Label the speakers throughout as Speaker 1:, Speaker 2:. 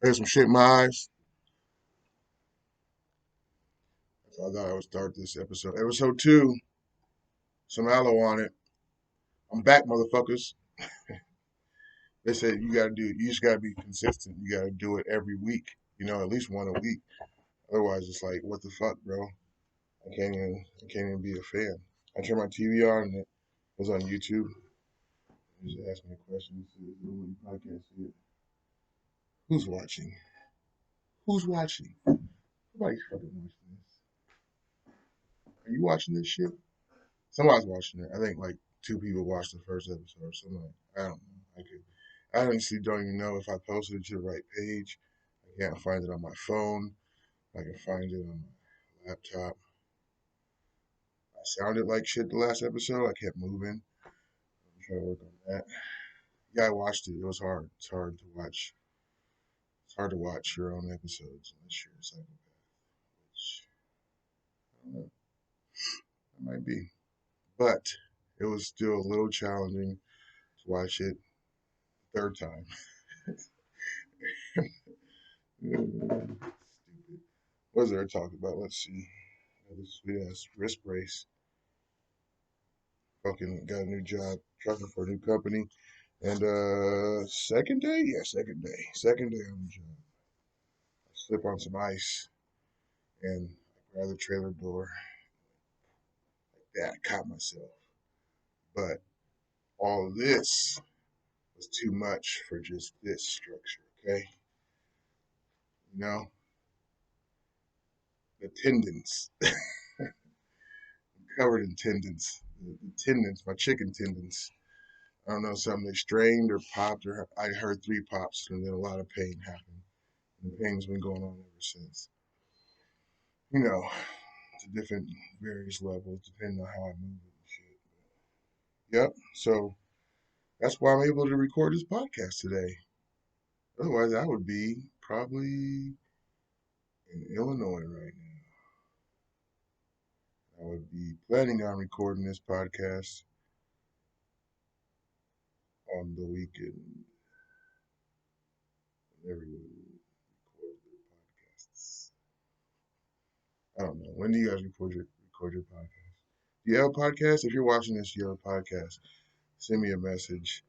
Speaker 1: I had some shit in my eyes. So I thought I would start this episode. Episode 2, some aloe on it. I'm back, motherfuckers. They said you just gotta be consistent. You gotta do it every week. At least one a week. Otherwise, it's like, what the fuck, bro? I can't even be a fan. I turned my TV on and it was on YouTube. It just asked me a question. It said, you probably can't see it. Who's watching? Who's watching? Nobody's fucking watching this. Are you watching this shit? Somebody's watching it. I think like two people watched the first episode or something. I don't know. I honestly don't even know if I posted it to the right page. I can't find it on my phone. I can find it on my laptop. I sounded like shit the last episode. I kept moving. I'm trying to work on that. Yeah, I watched it. It was hard. It's hard to watch. It's hard to watch your own episodes unless you're a psychopath, which I don't know. It might be. But it was still a little challenging to watch it the third time. Stupid. What is there to talk about? Let's see. This sweet ass wrist brace. Fucking got a new job, trucking for a new company. And second day? Yeah, second day. Second day on the job. I slip on some ice and I grab the trailer door. Yeah, I caught myself. But all of this was too much for just this structure, okay? You know, the tendons, covered in tendons. The tendons, my chicken tendons. I don't know, something they strained or popped, or I heard 3 pops, and then a lot of pain happened. And the pain's been going on ever since. You know, to different various levels, depending on how I move it and shit. Yep. So that's why I'm able to record this podcast today. Otherwise, I would be probably in Illinois right now. I would be planning on recording this podcast on the weekend. Everyone record their podcasts. I don't know. When do you guys record your podcast? Do you have a podcast? If you're watching this, you have a podcast. Send me a message.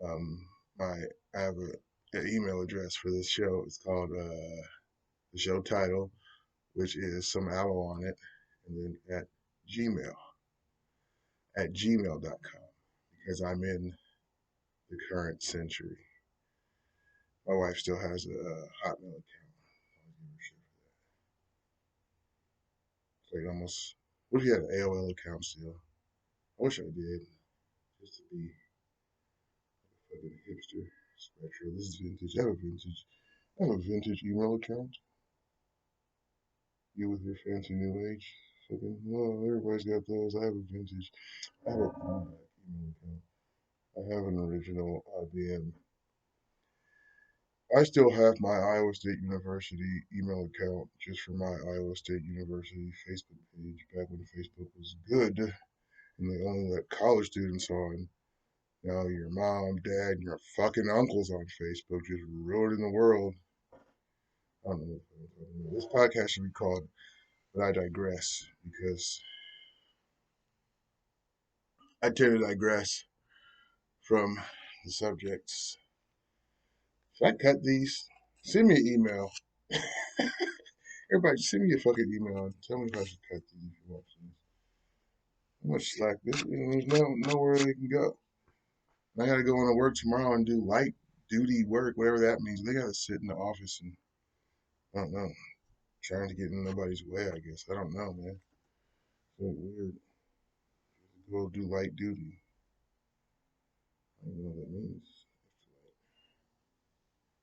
Speaker 1: Um, my I have an email address for this show. It's called the show title, which is some aloe on it, and then Gmail at gmail.com because I'm in the current century. My wife still has a Hotmail account. It's like almost. What if you had an AOL account still? I wish I did, just to be a fucking hipster. Retro. This is vintage. I have a vintage. I have a vintage email account. You with your fancy new age. Fucking, well, everybody's got those. I have a vintage. I have a throwback email account. I have an original IBM. I still have my Iowa State University email account just for my Iowa State University Facebook page back when Facebook was good and they only let college students on. Now your mom, dad, and your fucking uncles on Facebook just ruining the world. I don't know what I'm talking about. This podcast should be called But I Digress because I tend to digress from the subjects. Should I cut these? Send me an email. Everybody, send me a fucking email and tell me if I should cut these if you watch this. How much slack? There's nowhere they can go. And I gotta go into work tomorrow and do light duty work, whatever that means. They gotta sit in the office and I don't know, trying to get in nobody's way. I guess I don't know, man. It's weird. Go do light duty. I don't know what that means.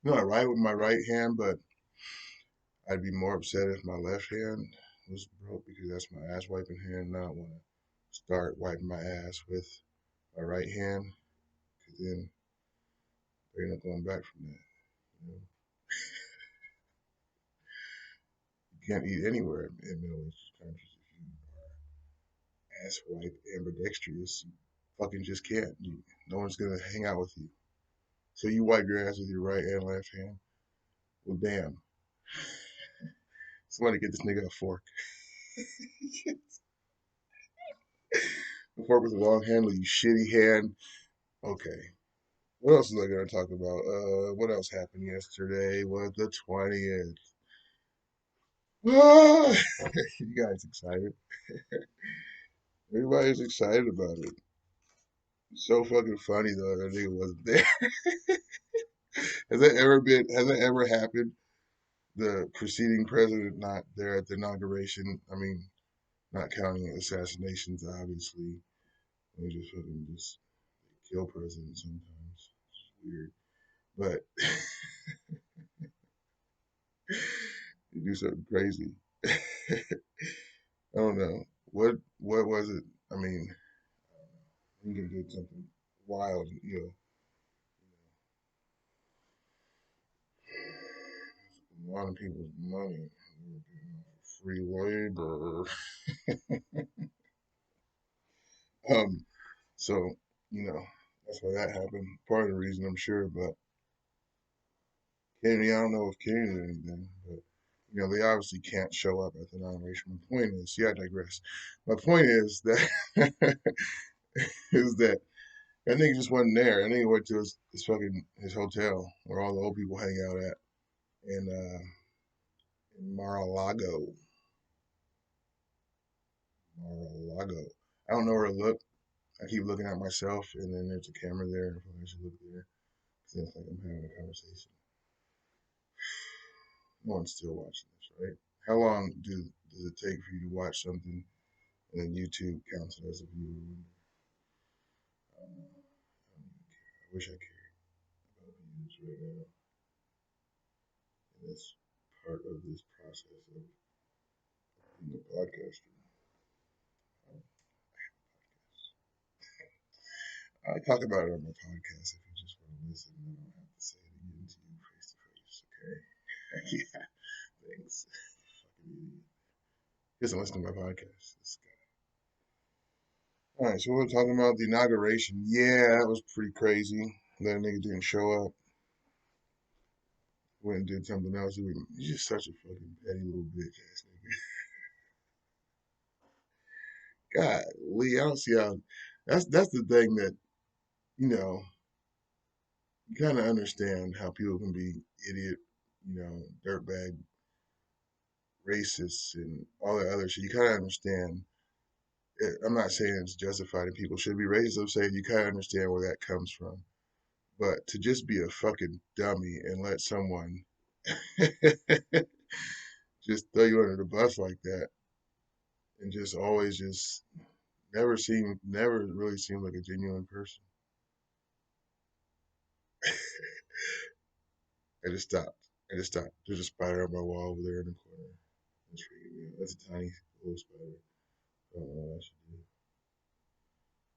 Speaker 1: No, I write with my right hand, but I'd be more upset if my left hand was broke because that's my ass wiping hand. Not want to start wiping my ass with my right hand because then they're not going back from that. You know, you can't eat anywhere in Middle Eastern countries if you ass wipe ambidextrous. You fucking just can't. No one's gonna hang out with you. So you wipe your ass with your right and left hand. Well, damn. Somebody get this nigga a fork. A fork with a long handle, you shitty hand. Okay. What else was I going to talk about? What else happened yesterday? Was the 20th. Ah, you guys excited? Everybody's excited about it. It's so fucking funny though that nigga wasn't there. Has that ever happened? The preceding president not there at the inauguration. I mean, not counting assassinations, obviously. They just fucking just kill presidents sometimes. It's weird. But you do something crazy. I don't know. What was it? I mean, you can do something wild, a lot of people's money. Free labor. Um, so, that's why that happened. Part of the reason, I'm sure. But Kennedy, I don't know if Kennedy did anything, but they obviously can't show up at the inauguration. My point is, yeah, I digress. My point is that is that nigga just wasn't there. That nigga went to his hotel where all the old people hang out at in Mar-a-Lago. Mar-a-Lago. I don't know where to look. I keep looking at myself, and then there's a camera there. I should look there. Cause it's like I'm having a conversation. No one's still watching this, right? How long does it take for you to watch something and then YouTube counts it as a view? I wish I cared about views right now. And that's part of this process of being a podcaster. I talk about it on my podcast if you just want to listen. I don't have to say it again to you face to face, okay? Yeah, thanks. Fucking idiot. He doesn't listen to my podcast. This guy. All right, so we're talking about the inauguration. Yeah, that was pretty crazy. That nigga didn't show up. Went and did something else. He's just such a fucking petty little bitch ass nigga. God, Lee, I don't see how. That's the thing that you know. You kind of understand how people can be idiot, dirtbag, racists, and all that other shit. You kind of understand. I'm not saying it's justified and people should be racist. I'm saying you kind of understand where that comes from. But to just be a fucking dummy and let someone just throw you under the bus like that and just always just never really seemed like a genuine person. I just stopped. I just stopped. There's a spider on my wall over there in the corner. It's freaking me out. That's a tiny little spider. I don't know what I should do.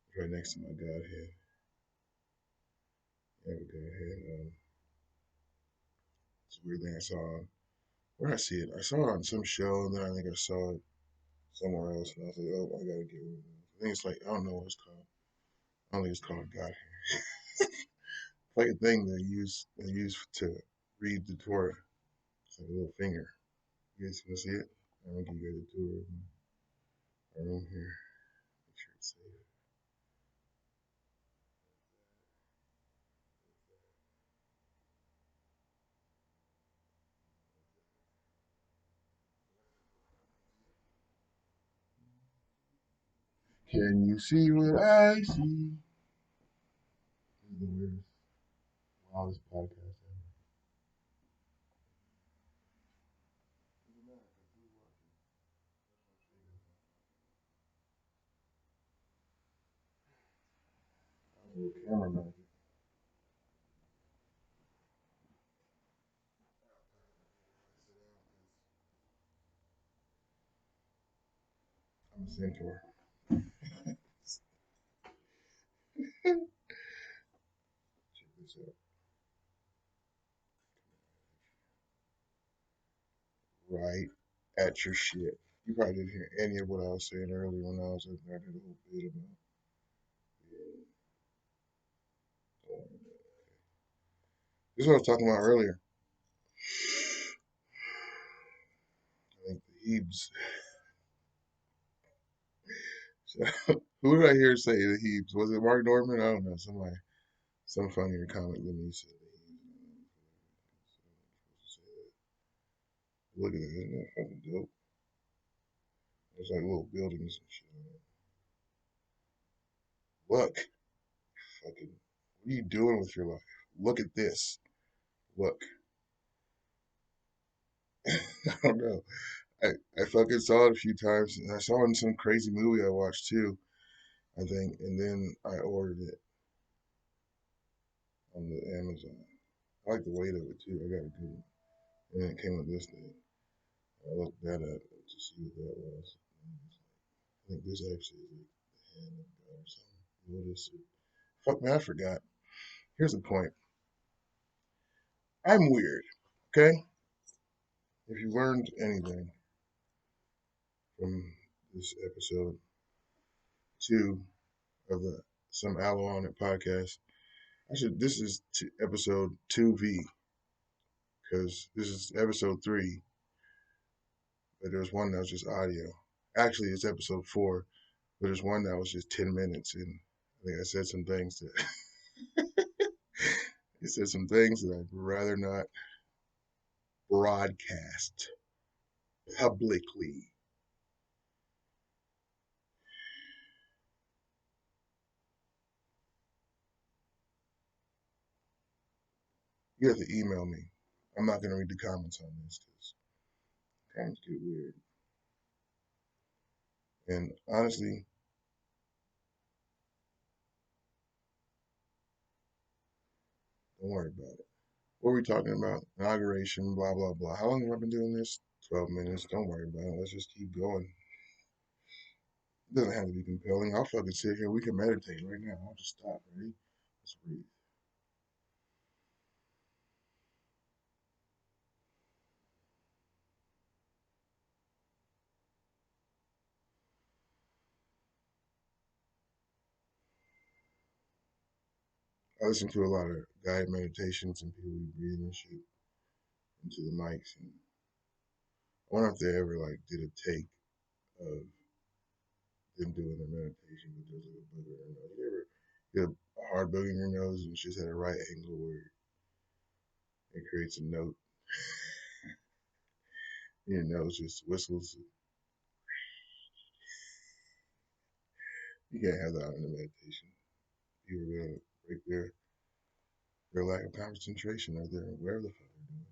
Speaker 1: It's right next to my godhead. I have a godhead. It's a weird thing I saw. Where did I see it? I saw it on some show, and then I think I saw it somewhere else, and I was like, oh, I gotta get rid of it. I think it's like I don't know what it's called. I don't think it's called a godhead. It's like a thing they use to read the Torah. It's like a little finger. You guys want to see it? I'm gonna give you guys a tour of my room here. Make sure it's safe. Can you see what I see? This is the weirdest, wildest podcast ever. A little camera magic. I'm a centaur. Check this out. Right at your shit. You probably didn't hear any of what I was saying earlier when I was up there. I did a whole bit about. Yeah. This is what I was talking about earlier. I think the Hebes. So, who did I hear say the Hebes? Was it Mark Norman? I don't know. Somebody, some funnier comic than me said the Hebes. Look at it, isn't that fucking dope? There's like little buildings and shit. Look, fucking, what are you doing with your life? Look at this. Look. I don't know. I fucking saw it a few times. And I saw it in some crazy movie I watched too, I think. And then I ordered it on the Amazon. I like the weight of it too. I got a good one. And then it came with this thing. I looked that up to see what that was. I think this actually is the hand of God or something. What is it? Fuck man, I forgot. Here's the point. I'm weird. Okay? If you learned anything from this episode two of the Some Aloe On It podcast, this is episode 2V because this is episode 3, but there's one that was just audio. Actually, it's episode 4, but there's one that was just 10 minutes, and I think I said some things that it said some things that I'd rather not broadcast publicly. You have to email me. I'm not going to read the comments on this because comments get weird. And honestly, don't worry about it. What are we talking about? Inauguration, blah, blah, blah. How long have I been doing this? 12 minutes. Don't worry about it. Let's just keep going. It doesn't have to be compelling. I'll fucking sit here. We can meditate right now. I'll just stop. Ready? Let's breathe. I listen to a lot of guided meditations and people breathing and shit into the mics. And I wonder if they ever like did a take of them doing the meditation, but there's like a booger in their nose. You ever get a hard booger in your nose and it's just at a right angle where it creates a note? Your nose just whistles. You can't have that in a meditation. People are gonna break their lack of concentration or their whatever the fuck they're doing.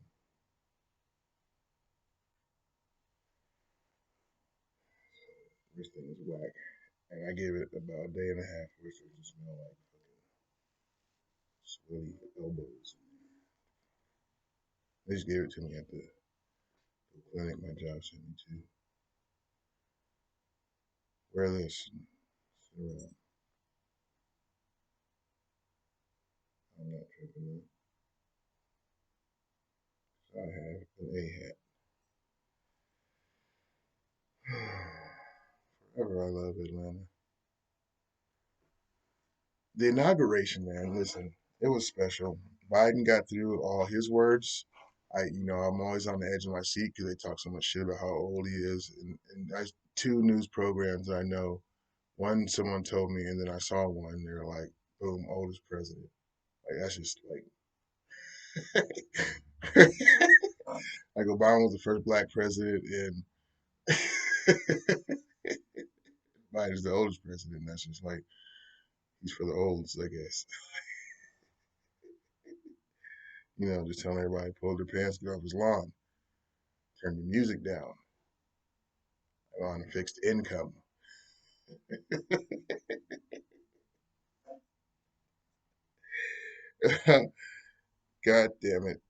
Speaker 1: This thing is whack. And I gave it about a day and a half where it started to smell like sweaty elbows. They just gave it to me at the clinic my job sent me to. Wear this. Sit around. I'm not tripping though. So I have an A hat. Forever I love Atlanta. The inauguration, man, listen, it was special. Biden got through all his words. I'm always on the edge of my seat because they talk so much shit about how old he is. And there's two news programs that I know. One, someone told me, and then I saw one. They're like, boom, oldest president. Like, that's just like, like Obama was the first black president, and Biden's the oldest president. That's just like, he's for the olds, I guess. Just telling everybody to pull their pants, get off his lawn, turn the music down, on a fixed income. God damn it.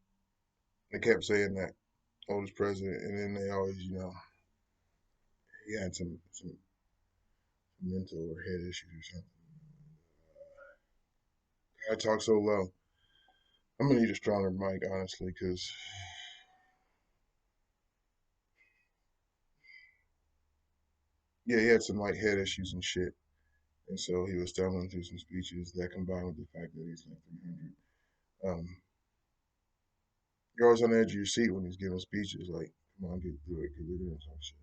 Speaker 1: They kept saying that oldest president, and then they always, he had some mental or head issues or something. I talk so low. I'm gonna need a stronger mic, honestly, because yeah, he had some like head issues and shit, and so he was stumbling through some speeches. That combined with the fact that he's like 300, um, You're always on the edge of your seat when he's giving speeches. Like, come on, get through it, get it in some shit.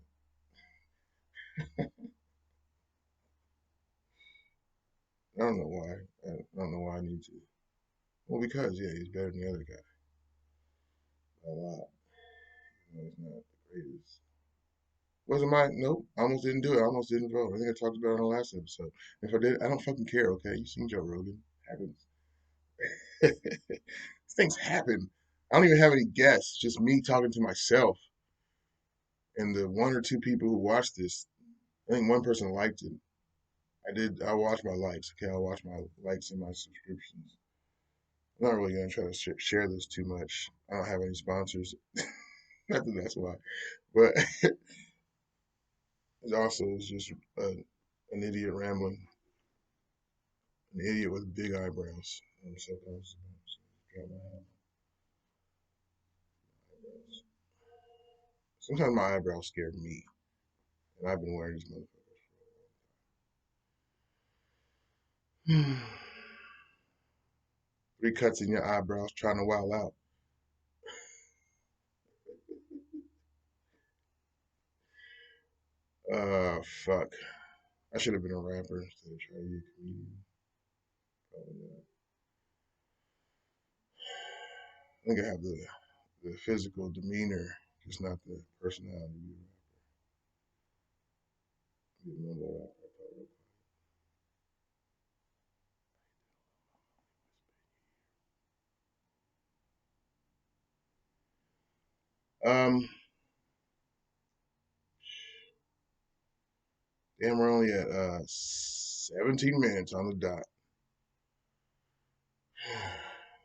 Speaker 1: I don't know why. I don't know why I need to. Well, because yeah, he's better than the other guy a lot. He's not the greatest. Wasn't mine? Nope. I almost didn't do it. I almost didn't vote. I think I talked about it on the last episode. If I did, I don't fucking care. Okay, you seen Joe Rogan? Happens. Things happen. I don't even have any guests. Just me talking to myself and the one or two people who watched this. I think one person liked it. I did. I watched my likes. Okay, I watch my likes and my subscriptions. I'm not really gonna try to share this too much. I don't have any sponsors. Not that that's why, but it also is just an idiot rambling, an idiot with big eyebrows. Sometimes draw my eyebrows. Sometimes my eyebrows scare me, and I've been wearing these motherfuckers. 3 cuts in your eyebrows, trying to wow out. Fuck. I should have been a rapper instead of trying to be a comedian. Probably not. I think I have the physical demeanor, just not the personality. You know, damn, we're only at 17 minutes on the dot.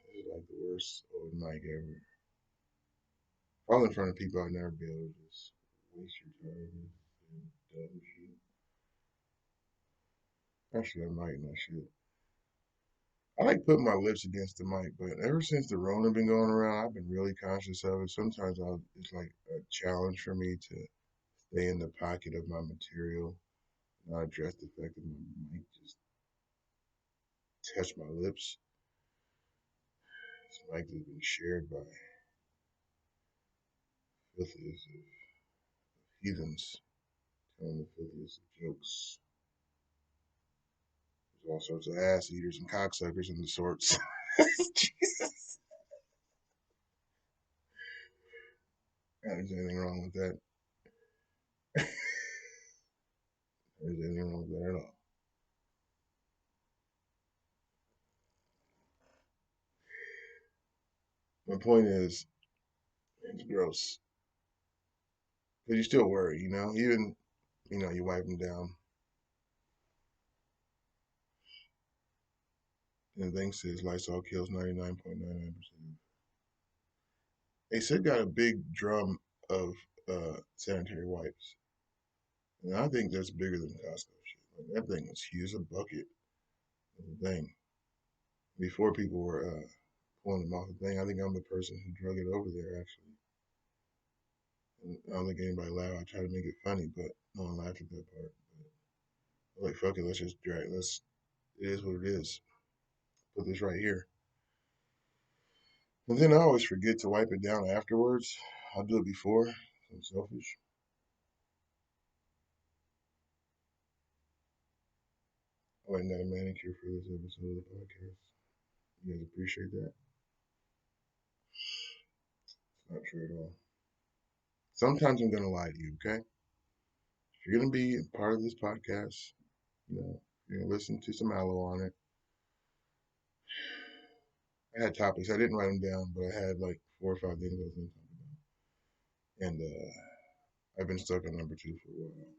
Speaker 1: This is like the worst open mic ever. If I was in front of people, I'd never be able to just waste your time and dumb shit. Actually, I might and I should. I like putting my lips against the mic, but ever since the Rona been going around, I've been really conscious of it. Sometimes it's like a challenge for me to stay in the pocket of my material, not address the fact that my mic just touched my lips. This mic has been shared by filthiest of heathens, telling the filthiest of jokes. There's all sorts of ass eaters and cocksuckers and the sorts. Jesus. There's anything wrong with that. There's anything wrong with that at all. My point is, it's gross. Because you still worry, even, you wipe them down. And the thing says Lysol kills 99.99%. They said got a big drum of sanitary wipes. And I think that's bigger than Costco shit. Like, that thing was huge, a bucket of the thing. Before people were pulling them off the thing, I think I'm the person who drug it over there, actually. And I don't think anybody laughed. I tried to make it funny, but no one laughed at that part. But like, fuck it, let's just drag. It is what it is. Put this right here. And then I always forget to wipe it down afterwards. I'll do it before. I'm selfish. I went and got a manicure for this episode of the podcast. You guys appreciate that? It's not true at all. Sometimes I'm gonna lie to you, okay? If you're gonna be part of this podcast, you're gonna listen to some Aloe on it. I had topics. I didn't write them down, but I had like 4 or 5 things I was gonna talk about. And I've been stuck on number 2 for a while.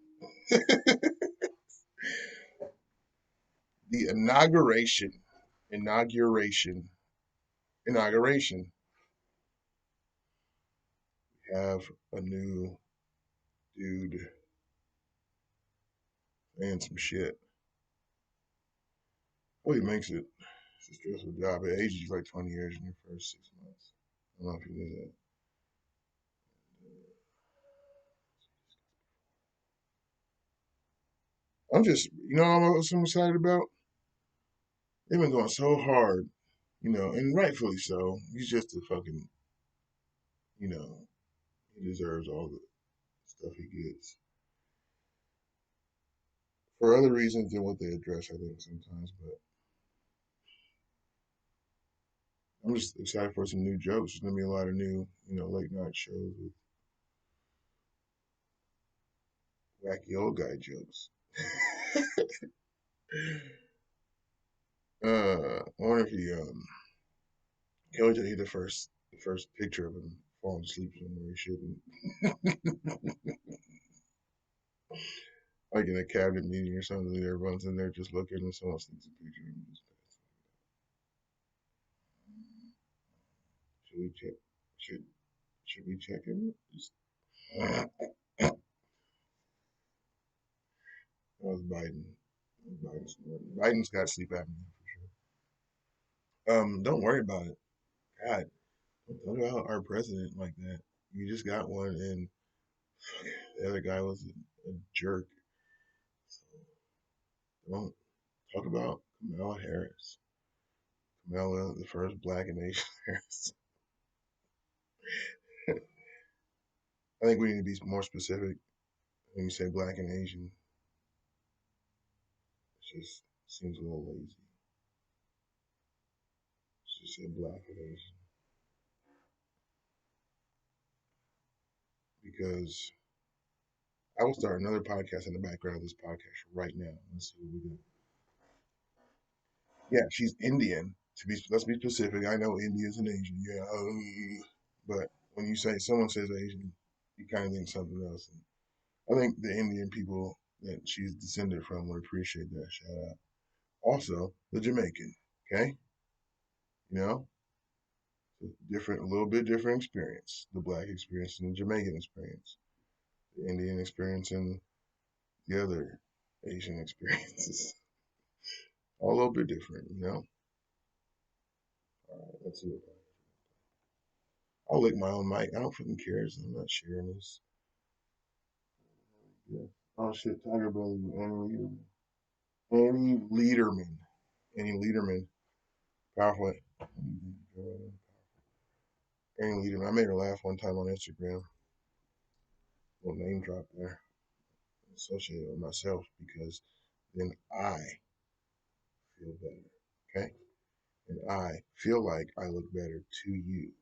Speaker 1: The inauguration, inauguration. We have a new dude and some shit. Oh, he makes it. It's a stressful job. It ages you like 20 years in your first 6 months. I don't know if you knew that. I'm just, what I'm excited about? They've been going so hard, and rightfully so. He's just a fucking You know, he deserves all the stuff he gets for other reasons than what they address. I think sometimes, but I'm just excited for some new jokes. There's gonna be a lot of new, late night shows with wacky old guy jokes. I wonder if he told you the first picture of him falling asleep somewhere he shouldn't. Like in a cabinet meeting or something, everyone's in there just looking and someone sneaks a picture of him. Should we check? Should should we check him? That was Biden. Biden's got sleep apnea for sure. Don't worry about it. God, don't talk about our president like that. You just got one, and the other guy was a jerk. So don't talk about Kamala Harris. Kamala, the first black and Asian Harris. I think we need to be more specific when you say black and Asian. It just seems a little lazy. Just say black and Asian because I will start another podcast in the background of this podcast right now. Let's see what we do. Yeah, she's Indian. Let's be specific. I know India's an Asian. Yeah, but when you say someone says Asian, you kind of think something else. And I think the Indian people that she's descended from would appreciate that shout out. Also, the Jamaican. Okay, you know, different, a little bit different experience. The black experience and the Jamaican experience. The Indian experience and the other Asian experiences. All a little bit different. All right, let's see. I'll lick my own mic. I don't fucking care. I'm not sharing this. Yeah. Oh shit, Tiger Belly, Annie Lederman. Annie Lederman. Annie Lederman. Powerful. Annie Lederman. I made her laugh one time on Instagram. Little name drop there. Associated with myself because then I feel better. Okay? And I feel like I look better to you.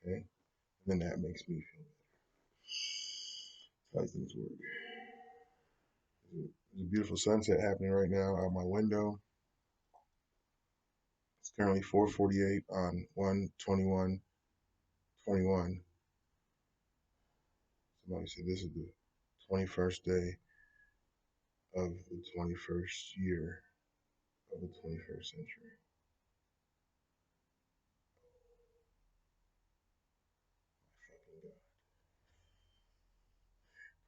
Speaker 1: Okay? And then that makes me feel better. That's how things work. There's a beautiful sunset happening right now out my window. It's currently 4:48 on 1/21/21. Somebody said this is the 21st day of the 21st year of the 21st century. Fucking God.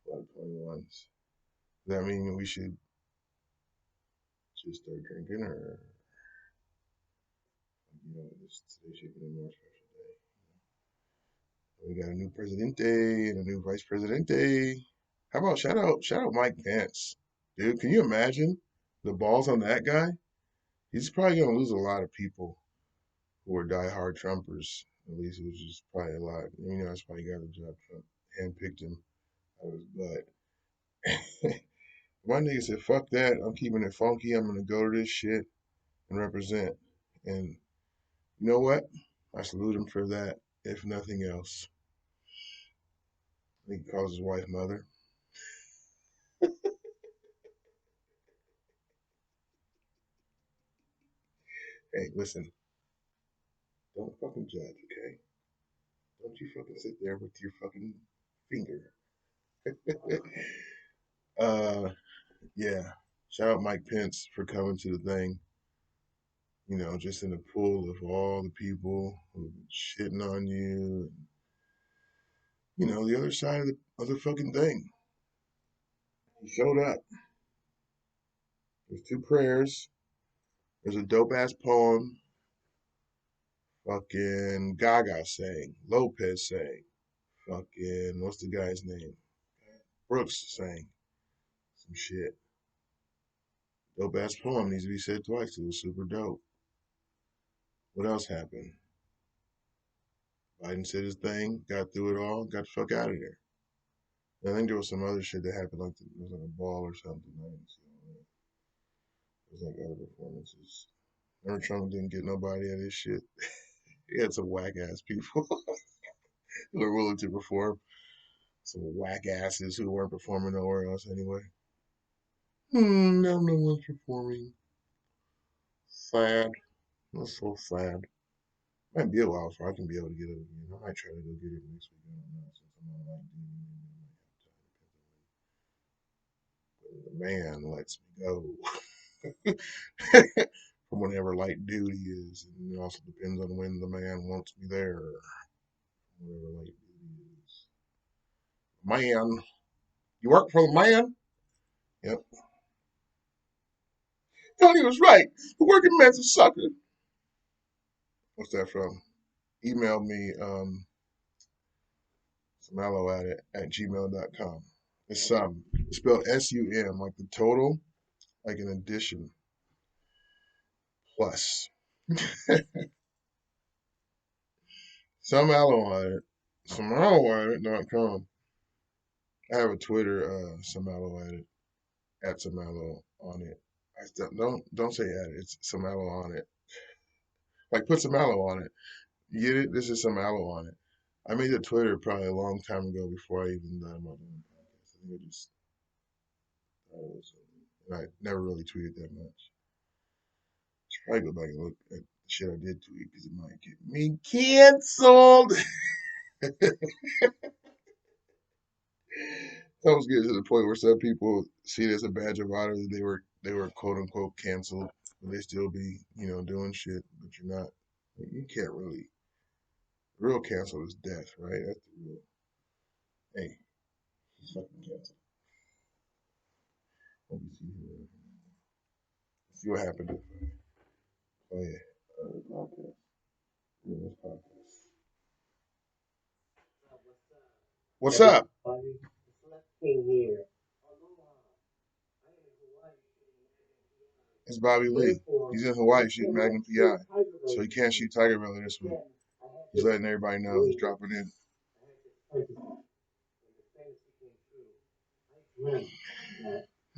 Speaker 1: A lot of 21s. Does that mean we should just start drinking or, today should be a more special day? We got a new presidente and a new vice presidente. How about shout out Mike Pence, dude? Can you imagine the balls on that guy? He's probably gonna lose a lot of people who are diehard Trumpers. At least it was just probably a lot. That's why he got the job. Trump handpicked him out of his butt. My nigga said, "Fuck that! I'm keeping it funky. I'm gonna go to this shit and represent." And you know what? I salute him for that. If nothing else, I think he calls his wife mother. Hey, listen, don't fucking judge, okay? Don't you fucking sit there with your fucking finger. uh, yeah. Shout out Mike Pence for coming to the thing. Just in the pool of all the people who shitting on you. The other side of the fucking thing. He showed up. There's two prayers. There's a dope ass poem. Fucking Gaga sang. Lopez sang. Fucking, what's the guy's name? Brooks sang. Some shit. Dope ass poem needs to be said twice. It was super dope. What else happened? Biden said his thing, got through it all, got the fuck out of there. I think there was some other shit that happened, like it was like a ball or something. It was like other performances. Remember Trump didn't get nobody at his shit. He had some whack ass people who were willing to perform. Some whack asses who weren't performing nowhere else anyway. Now no one's performing. Sad. That's so sad. Might be a while before I can be able to get it again. I might try to go get it next week. I don't know. Since I'm not like the man lets me go from whenever light duty is, and it also depends on when the man wants me there. Whatever light duty is. Man, you work for the man. Yep. Tony was right. The working man's a sucker. What's that from? Email me some aloe at it at gmail.com. It's spelled SUM, like the total, like an addition plus. Some aloe on it. Some aloe at it.com. I have a Twitter, some aloe at some aloe on it. Don't say at it. It's some aloe on it. Like put some aloe on it. You get it? This is some aloe on it. I made a Twitter probably a long time ago before I even done my own podcast. I think I just thought it was something. And I never really tweeted that much. Should probably go back and look at the shit I did tweet because it might get me canceled. It's almost getting to the point where some people see it as a badge of honor that they were quote unquote canceled, but they still be doing shit. But you're not. You can't really. Real cancel is death, right? That's the real. Hey, he's fucking canceled. Let me see here. Let's see what happened. Oh yeah, podcast. Yeah, this podcast. What's up? It's Bobby Lee. He's in Hawaii shooting Magnum PI, so he can't shoot Tiger Brother this week. He's letting everybody know he's dropping in.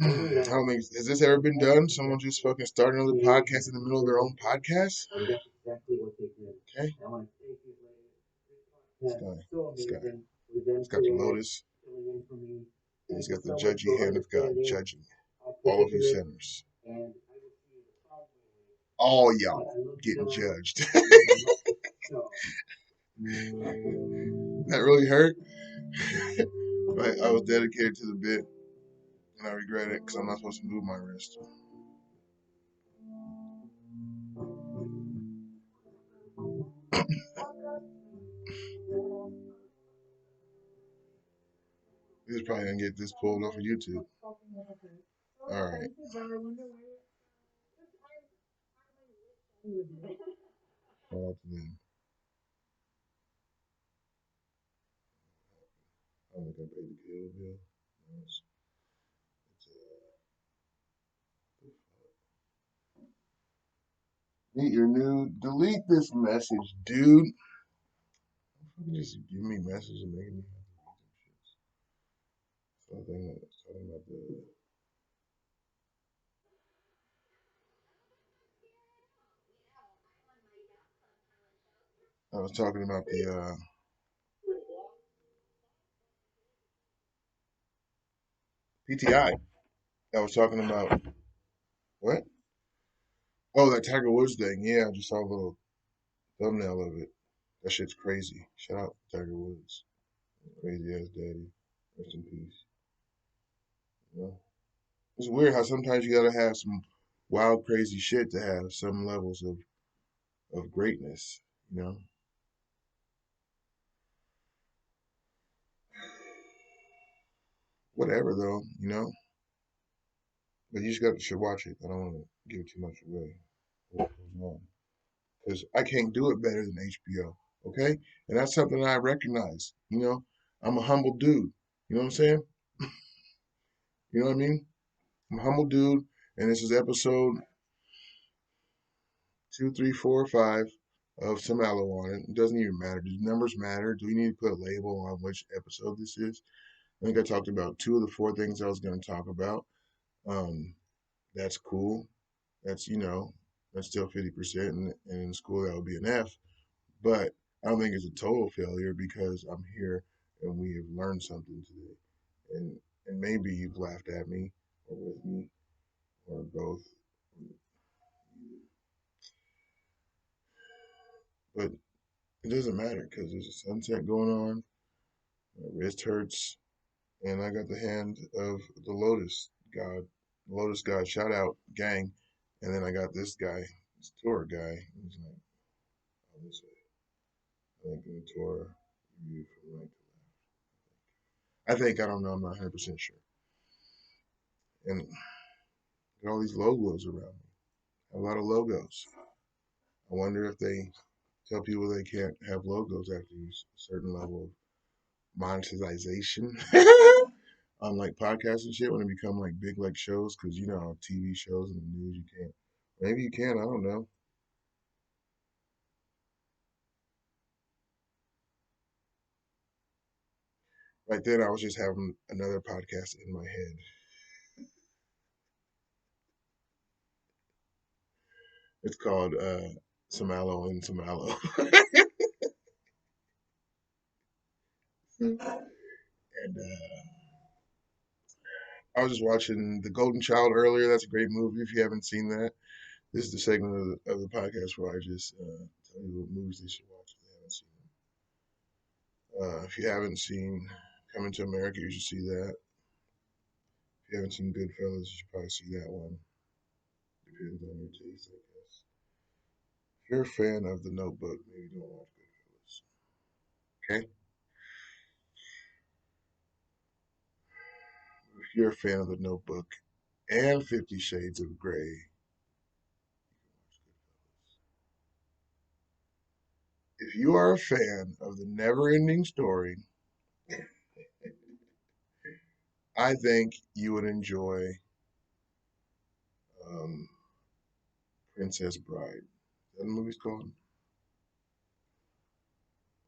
Speaker 1: I don't think has this ever been done. Someone just fucking started another podcast in the middle of their own podcast. Okay. This guy. He's got the lotus. And he's got the judgy hand of God judging all of you sinners. All y'all getting judged. That really hurt. But I was dedicated to the bit, and I regret it because I'm not supposed to move my wrist. This is probably gonna get this pulled off of YouTube. All right. Shout out to them. I don't think I paid the cable bill. No, meet your new. Delete this message, dude. Just give me messages and making me have to read them shits. Talking about the. I was talking about the PTI. I was talking about what? Oh, that Tiger Woods thing. Yeah, I just saw a little thumbnail of it. That shit's crazy. Shout out to Tiger Woods. Crazy ass daddy. Rest in peace. You know? It's weird how sometimes you gotta have some wild, crazy shit to have some levels of greatness. You know? Whatever though, you know? But you just should watch it. I don't want to give too much away. What goes on? Because I can't do it better than HBO. Okay? And that's something I recognize. You know? I'm a humble dude. You know what I'm saying? You know what I mean? I'm a humble dude, and this is episode 2, 3, 4, 5 of some aloe on it. It doesn't even matter. Do numbers matter? Do we need to put a label on which episode this is? I think I talked about two of the four things I was going to talk about. Um, that's cool. That's, that's still 50%. And in school, that would be an F. But I don't think it's a total failure because I'm here and we have learned something today. And, and maybe you've laughed at me or with me or both. But it doesn't matter because there's a sunset going on. My wrist hurts. And I got the hand of the Lotus God, shout out gang. And then I got this guy, this tour guy. He's like, oh, this way. I think in the tour view from right to left. I think, I don't know, I'm not 100% sure. And got all these logos around me. A lot of logos. I wonder if they tell people they can't have logos after a certain level of monetization on like podcasts and shit when it become like big like shows because TV shows and the news you can't. Maybe you can. I don't know. Right then, I was just having another podcast in my head. It's called Some Aloe and Some Aloe. And I was just watching The Golden Child earlier. That's a great movie. If you haven't seen that, this is the segment of the podcast where I just tell you what movies they should watch if they haven't seen them. If you haven't seen Coming to America, you should see that. If you haven't seen Goodfellas, you should probably see that one. Depends on your taste, I guess. If you're a fan of The Notebook, maybe don't watch Goodfellas. Okay? If you're a fan of The Notebook and 50 Shades of Grey, if you are a fan of the never ending story, I think you would enjoy um, Princess Bride. Is that the movie's called?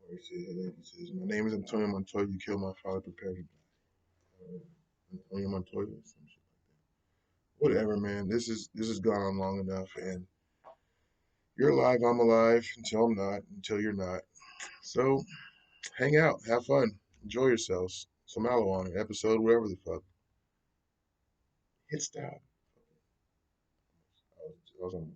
Speaker 1: Or he says, I think he says, my name is Antonio Montoya. You killed my father. Prepare to die. Antonio Montoya. Some shit. Whatever, man. This has gone on long enough, and you're alive. I'm alive until I'm not. Until you're not. So hang out, have fun, enjoy yourselves. Some aloe on it, episode, wherever the fuck. Hit stop. I was on